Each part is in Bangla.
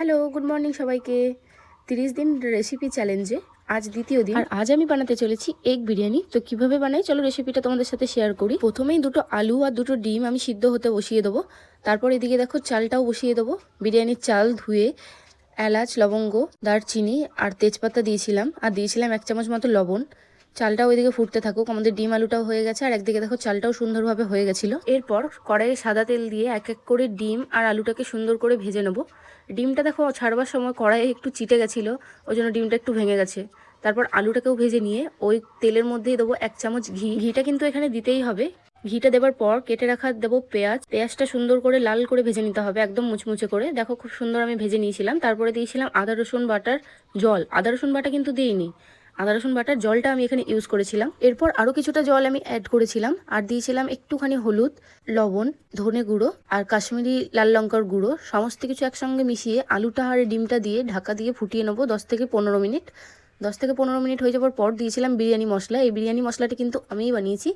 হ্যালো, গুড মর্নিং সবাইকে। 30 দিন রেসিপি চ্যালেঞ্জে আজ দ্বিতীয় দিন। আর আজ আমি বানাতে চলেছি এগ বিরিয়ানি। তো কিভাবে বানাই চলো রেসিপিটা তোমাদের সাথে শেয়ার করি। প্রথমেই দুটো আলু আর দুটো ডিম আমি সিদ্ধ হতে বসিয়ে দেবো। তারপর এদিকে দেখো চালটাও বসিয়ে দেবো। বিরিয়ানির চাল ধুয়ে এলাচ, লবঙ্গ, দারচিনি আর তেজপাতা দিয়েছিলাম, আর দিয়েছিলাম 1 চামচ মতো লবণ। চালটাও ওইদিকে ফুটতে থাকুক। আমাদের ডিম আলুটাও হয়ে গেছে, আর একদিকে দেখো চালটাও সুন্দরভাবে হয়ে গেছিলো। এরপর কড়াইয়ে সাদা তেল দিয়ে এক এক করে ডিম আর আলুটাকে সুন্দর করে ভেজে নেবো। ডিমটা দেখো ছাড়বার সময় কড়াইয়ে একটু চিটে গেছিলো, ওই জন্য ডিমটা একটু ভেঙে গেছে। তারপর আলুটাকেও ভেজে নিয়ে ওই তেলের মধ্যেই দেবো 1 চামচ ঘি। ঘিটা কিন্তু এখানে দিতেই হবে। ঘিটা দেওয়ার পর কেটে রাখা দেবো পেঁয়াজ। পেঁয়াজটা সুন্দর করে লাল করে ভেজে নিতে হবে, একদম মুচমুচে করে। দেখো খুব সুন্দর আমি ভেজে নিয়েছিলাম। তারপরে দিয়েছিলাম আদা রসুন বাটার জল। আদা রসুন বাটা কিন্তু দিইনি, আদা রসুন বাটার জলটা আমি এখানে ইউজ করেছিলাম। এরপর আরও কিছুটা জল আমি অ্যাড করেছিলাম, আর দিয়েছিলাম একটুখানি হলুদ, লবণ, ধনে গুঁড়ো আর কাশ্মীরি লাল লঙ্কার গুঁড়ো। সমস্ত কিছু একসঙ্গে মিশিয়ে আলুটা আর ডিমটা দিয়ে ঢাকা দিয়ে ফুটিয়ে নেবো 10 থেকে 15 মিনিট। 10 থেকে 15 মিনিট হয়ে যাওয়ার পর দিয়েছিলাম বিরিয়ানি মশলা। এই বিরিয়ানি মশলাটা কিন্তু আমিই বানিয়েছি,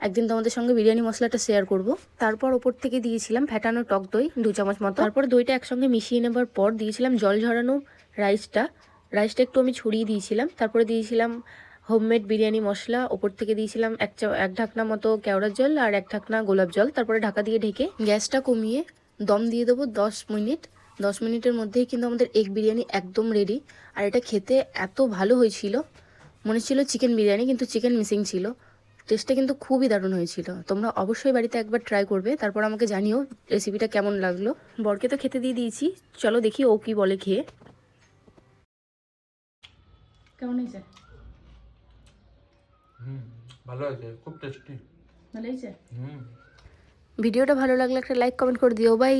একদিন তোমাদের সঙ্গে বিরিয়ানি মশলাটা শেয়ার করব। তারপর ওপর থেকে দিয়েছিলাম ফ্যাটানো টক দই 2 চামচ মতো। তারপর দইটা একসঙ্গে মিশিয়ে নেবার পর দিয়েছিলাম জল ঝরানো রাইসটা। রাইসটা একটু আমি ছড়িয়ে দিয়েছিলাম। তারপরে দিয়েছিলাম হোমমেড বিরিয়ানি মশলা। ওপর থেকে দিয়েছিলাম এক ঢাকনা মতো কেওড়ার জল আর 1 ঢাকনা গোলাপ জল। তারপরে ঢাকা দিয়ে ঢেকে গ্যাসটা কমিয়ে দম দিয়ে দেবো 10 মিনিট। 10 মিনিটের মধ্যেই কিন্তু আমাদের এগ বিরিয়ানি একদম রেডি। আর এটা খেতে এত ভালো হয়েছিল, মনে ছিল চিকেন বিরিয়ানি, কিন্তু চিকেন মিসিং ছিল। টেস্টটা কিন্তু খুবই দারুণ হয়েছিল। তোমরা অবশ্যই বাড়িতে একবার ট্রাই করবে, তারপর আমাকে জানিও রেসিপিটা কেমন লাগলো। বরকে তো খেতে দিয়ে দিয়েছি, চলো দেখি ও কি বলে খেয়ে। কেমন হয়েছে? ভালো হয়েছে, খুব টেস্টি। ভালো হয়েছে। ভিডিওটা ভালো লাগলে একটা লাইক কমেন্ট করে দিও। বাই।